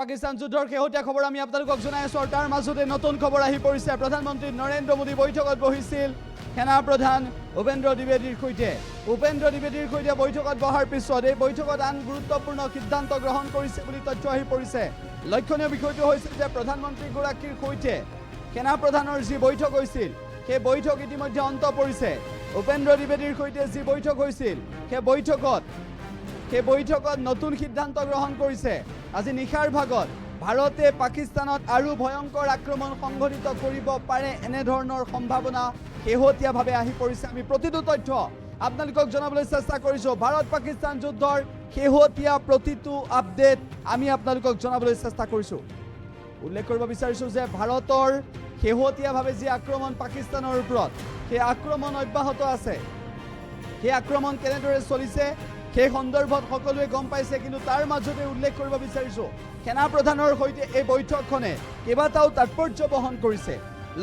পাকিস্তান যুদ্ধৰ শেহতীয়া খবৰ আমি আপোনালোকক জনাই আছো। তাৰ মাজতে নতুন খবৰ আহি পৰিছে। প্ৰধানমন্ত্ৰী নৰেন্দ্ৰ মোদী বৈঠকত বহিছিল সেনা প্ৰধান উপেন্দ্ৰ দ্বিবেদীৰ সৈতে। উপেন্দ্ৰ দ্বিবেদীৰ সৈতে বৈঠকত বহাৰ পিছত এই বৈঠকত আন গুৰুত্বপূৰ্ণ সিদ্ধান্ত গ্ৰহণ কৰিছে বুলি তথ্য আহি পৰিছে। লক্ষণীয় বিষয়টো হৈছে যে প্ৰধানমন্ত্ৰীগৰাকীৰ সৈতে সেনা প্ৰধানৰ যি বৈঠক হৈছিল সেই বৈঠক ইতিমধ্যে অন্ত পৰিছে। উপেন্দ্ৰ দ্বিবেদীৰ সৈতে যি বৈঠক হৈছিল সেই বৈঠকত নতুন সিদ্ধান্ত গ্ৰহণ কৰিছে। আজি নিশাৰ ভাগত ভাৰতে পাকিস্তানত আৰু ভয়ংকৰ আক্ৰমণ সংঘটিত কৰিব পাৰে এনে ধৰণৰ সম্ভাৱনা শেহতীয়াভাৱে আহি পৰিছে। আমি প্ৰতিটো তথ্য আপোনালোকক জনাবলৈ চেষ্টা কৰিছোঁ। ভাৰত পাকিস্তান যুদ্ধৰ শেহতীয়া প্ৰতিটো আপডেট আমি আপোনালোকক জনাবলৈ চেষ্টা কৰিছোঁ। উল্লেখ কৰিব বিচাৰিছোঁ যে ভাৰতৰ শেহতীয়াভাৱে যি আক্ৰমণ পাকিস্তানৰ ওপৰত সেই আক্ৰমণ অব্যাহত আছে। সেই আক্ৰমণ কেনেদৰে চলিছে সেই সন্দৰ্ভত সকলোৱে গম পাইছে, কিন্তু তাৰ মাজতে উল্লেখ কৰিব বিচাৰিছোঁ সেনা প্ৰধানৰ সৈতে এই বৈঠকখনে কেইবাটাও তাৎপৰ্য বহন কৰিছে।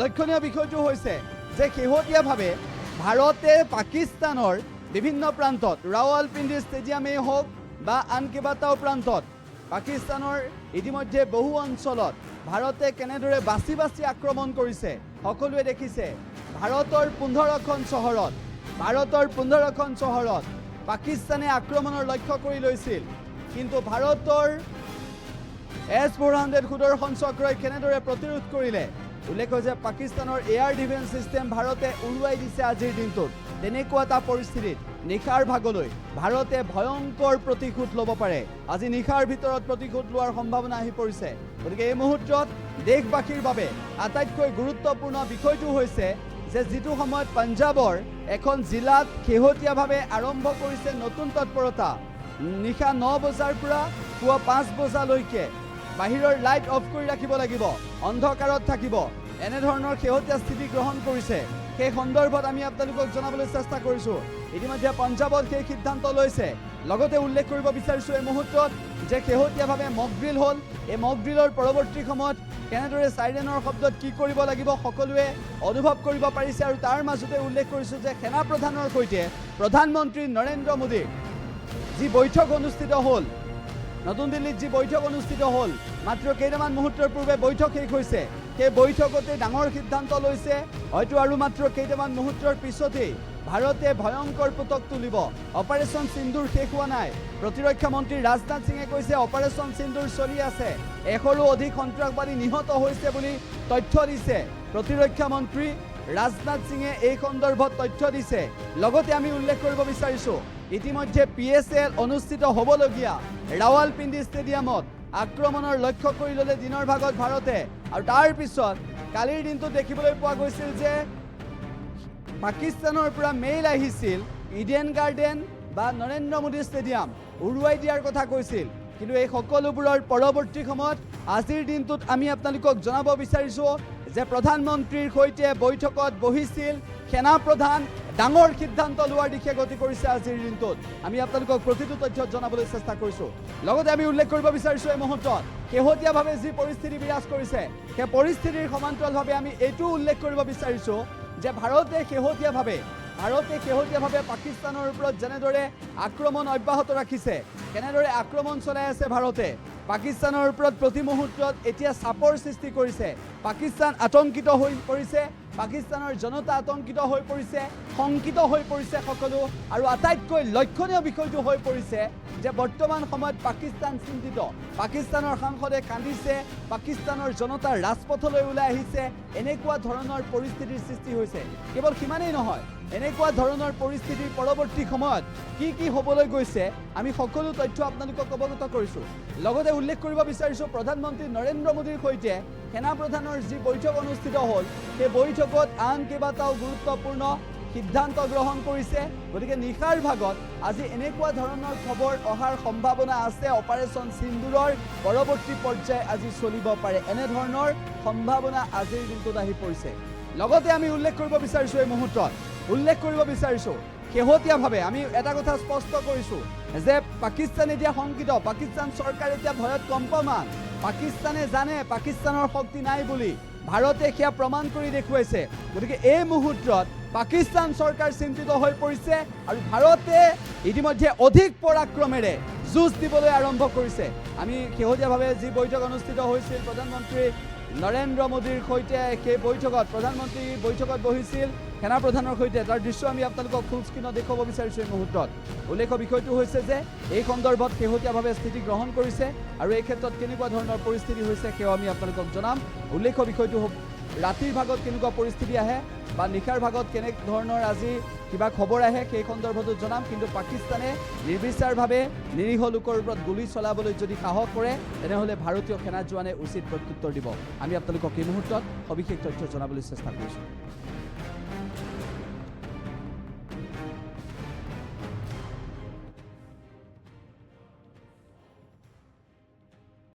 লক্ষণীয় বিষয়টো হৈছে যে শেহতীয়াভাৱে ভাৰতে পাকিস্তানৰ বিভিন্ন প্ৰান্তত ৰাৱালপিণ্ডি ষ্টেডিয়ামেই হওক বা আন কেইবাটাও প্ৰান্তত পাকিস্তানৰ ইতিমধ্যে বহু অঞ্চলত ভাৰতে কেনেদৰে বাছি বাছি আক্ৰমণ কৰিছে সকলোৱে দেখিছে। ভাৰতৰ 15খন চহৰত পাকিস্তানে আক্ৰমণৰ লক্ষ্য কৰি লৈছিল, কিন্তু ভাৰতৰ S-400 সুদৰ্শন চক্ৰই কেনেদৰে প্ৰতিৰোধ কৰিলে। উল্লেখ হৈছে পাকিস্তানৰ এয়াৰ ডিফেন্স চিষ্টেম ভাৰতে উৰুৱাই দিছে আজিৰ দিনটোত। তেনেকুৱা এটা পৰিস্থিতিত নিশাৰ ভাগলৈ ভাৰতে ভয়ংকৰ প্ৰতিশোধ ল'ব পাৰে। আজি নিশাৰ ভিতৰত প্ৰতিশোধ লোৱাৰ সম্ভাৱনা আহি পৰিছে। গতিকে এই মুহূৰ্তত দেশবাসীৰ বাবে আটাইতকৈ গুৰুত্বপূৰ্ণ বিষয়টো হৈছে যে যিটো সময়ত পাঞ্জাবৰ এখন জিলাত শেহতীয়াভাৱে আৰম্ভ কৰিছে নতুন তৎপৰতা। নিশা 9 বজাৰ পৰা পুৱা 5 বজালৈকে বাহিৰৰ লাইট অফ কৰি ৰাখিব লাগিব, অন্ধকাৰত থাকিব, এনেধৰণৰ শেহতীয়া স্থিতি গ্ৰহণ কৰিছে। সেই সন্দৰ্ভত আমি আপোনালোকক জনাবলৈ চেষ্টা কৰিছোঁ। ইতিমধ্যে পাঞ্জাবত সেই সিদ্ধান্ত লৈছে। লগতে উল্লেখ কৰিব বিচাৰিছোঁ এই মুহূৰ্তত যে শেহতীয়াভাৱে মক ড্ৰিল হ'ল। এই মক ড্ৰিলৰ পৰৱৰ্তী সময়ত কেনেদৰে চাইৰেনৰ শব্দত কি কৰিব লাগিব সকলোৱে অনুভৱ কৰিব পাৰিছে। আৰু তাৰ মাজতে উল্লেখ কৰিছোঁ যে সেনা প্ৰধানৰ সৈতে প্ৰধানমন্ত্ৰী নৰেন্দ্ৰ মোদীৰ যি বৈঠক অনুষ্ঠিত হ'ল, নতুন দিল্লীত যি বৈঠক অনুষ্ঠিত হ'ল, মাত্ৰ কেইটামান মুহূৰ্তৰ পূৰ্বে বৈঠক শেষ হৈছে। সেই বৈঠকতে ডাঙৰ সিদ্ধান্ত লৈছে। হয়তো আৰু মাত্ৰ কেইটামান মুহূৰ্তৰ পিছতেই ভাৰতে ভয়ংকৰ পুতক তুলিব। অপাৰেশ্যন সিন্দুৰ শেষ হোৱা নাই। প্ৰতিৰক্ষা মন্ত্ৰী ৰাজনাথ সিঙে কৈছে অপাৰেশ্যন সিন্দুৰ চলি আছে। 100ৰো অধিক সন্ত্ৰাসবাদী নিহত হৈছে বুলি তথ্য দিছে প্ৰতিৰক্ষা মন্ত্ৰী ৰাজনাথ সিঙে। এই সন্দৰ্ভত তথ্য দিছে। লগতে আমি উল্লেখ কৰিব বিচাৰিছোঁ ইতিমধ্যে PSL অনুষ্ঠিত হ'বলগীয়া ৰাৱালপিণ্ডি ষ্টেডিয়ামত আক্ৰমণৰ লক্ষ্য কৰি ল'লে দিনৰ ভাগত ভাৰতে। আৰু তাৰ পিছত কালিৰ দিনটোত দেখিবলৈ পোৱা গৈছিল যে পাকিস্তানৰ পৰা মেইল আহিছিল ইডেন গাৰ্ডেন বা নৰেন্দ্ৰ মোদী ষ্টেডিয়াম উৰুৱাই দিয়াৰ কথা কৈছিল। কিন্তু এই সকলোবোৰৰ পৰৱৰ্তী সময়ত আজিৰ দিনটোত আমি আপোনালোকক জনাব বিচাৰিছোঁ যে প্ৰধানমন্ত্ৰীৰ সৈতে বৈঠকত বহিছিল সেনা প্ৰধান। ডাঙৰ সিদ্ধান্ত লোৱাৰ দিশে গতি কৰিছে আজিৰ দিনটোত। আমি আপোনালোকক প্ৰতিটো তথ্য জনাবলৈ চেষ্টা কৰিছোঁ। লগতে আমি উল্লেখ কৰিব বিচাৰিছোঁ এই মুহূৰ্তত শেহতীয়াভাৱে যি পৰিস্থিতি বিৰাজ কৰিছে সেই পৰিস্থিতিৰ সমান্তৰালভাৱে আমি এইটোও উল্লেখ কৰিব বিচাৰিছোঁ যে ভাৰতে শেহতীয়াভাৱে পাকিস্তানৰ ওপৰত যেনেদৰে আক্ৰমণ অব্যাহত ৰাখিছে, কেনেদৰে আক্ৰমণ চলাই আছে ভাৰতে পাকিস্তানৰ ওপৰত প্ৰতি মুহূৰ্তত এতিয়া চাপৰ সৃষ্টি কৰিছে। পাকিস্তান আতংকিত হৈ পৰিছে, পাকিস্তানৰ জনতা আতংকিত হৈ পৰিছে, শংকিত হৈ পৰিছে সকলো। আৰু আটাইতকৈ লক্ষণীয় বিষয়টো হৈ পৰিছে যে বৰ্তমান সময়ত পাকিস্তান চিন্তিত। পাকিস্তানৰ সাংসদে কান্দিছে, পাকিস্তানৰ জনতা ৰাজপথলৈ ওলাই আহিছে। এনেকুৱা ধৰণৰ পৰিস্থিতিৰ সৃষ্টি হৈছে। কেৱল সিমানেই নহয়, এনেকুৱা ধৰণৰ পৰিস্থিতিৰ পৰৱৰ্তী সময়ত কি হ'বলৈ গৈছে আমি সকলো তথ্য আপোনালোকক অৱগত কৰিছোঁ। লগতে উল্লেখ কৰিব বিচাৰিছোঁ প্ৰধানমন্ত্ৰী নৰেন্দ্ৰ মোদীৰ সৈতে সেনা প্ৰধানৰ যি বৈঠক অনুষ্ঠিত হ'ল সেই বৈঠকত আন কেইবাটাও গুৰুত্বপূৰ্ণ সিদ্ধান্ত গ্ৰহণ কৰিছে। গতিকে নিশাৰ ভাগত আজি এনেকুৱা ধৰণৰ খবৰ অহাৰ সম্ভাৱনা আছে। অপাৰেশ্যন সিন্দুৰৰ পৰৱৰ্তী পৰ্যায় আজি চলিব পাৰে, এনেধৰণৰ সম্ভাৱনা আজিৰ দিনটোত আহি পৰিছে। লগতে আমি উল্লেখ কৰিব বিচাৰিছোঁ এই মুহূৰ্তত শেহতীয়াভাৱে আমি এটা কথা স্পষ্ট কৰিছোঁ যে পাকিস্তান এতিয়া শংকিত। পাকিস্তান চৰকাৰ এতিয়া ভয়ত কম্পমান। পাকিস্তানে জানে পাকিস্তানৰ শক্তি নাই বুলি, ভাৰতে সেয়া প্ৰমাণ কৰি দেখুৱাইছে। গতিকে এই মুহূৰ্তত পাকিস্তান চৰকাৰ চিন্তিত হৈ পৰিছে আৰু ভাৰতে ইতিমধ্যে অধিক পৰাক্ৰমেৰে যুঁজ দিবলৈ আৰম্ভ কৰিছে। আমি শেহতীয়াভাৱে যি বৈঠক অনুষ্ঠিত হৈছিল প্ৰধানমন্ত্ৰী নৰেন্দ্ৰ মোদীৰ সৈতে, সেই বৈঠকত প্ৰধানমন্ত্ৰী বৈঠকত বহিছিল সেনাপ্ৰধানৰ সৈতে, তাৰ দৃশ্য আমি আপোনালোকক ফুল স্ক্ৰীণত দেখুৱাব বিচাৰিছোঁ এই মুহূৰ্তত। উল্লেখ্য বিষয়টো হৈছে যে এই সন্দৰ্ভত শেহতীয়াভাৱে স্থিতি গ্ৰহণ কৰিছে আৰু এই ক্ষেত্ৰত কেনেকুৱা ধৰণৰ পৰিস্থিতি হৈছে সেয়াও আমি আপোনালোকক জনাম। উল্লেখ্য বিষয়টো ৰাতিৰ ভাগত কেনেকুৱা পৰিস্থিতি আহে বা নিশাৰ ভাগত কেনে ধৰণৰ আজি কিবা খবৰ আহে সেই সন্দৰ্ভতো জনাম। কিন্তু পাকিস্তানে নিৰ্বিচাৰভাৱে নিৰীহ লোকৰ ওপৰত গুলী চলাবলৈ যদি সাহস কৰে তেনেহ'লে ভাৰতীয় সেনা জোৱানে উচিত প্ৰত্যুত্তৰ দিব। আমি আপোনালোকক এই মুহূৰ্তত সবিশেষ তথ্য জনাবলৈ চেষ্টা কৰিছোঁ।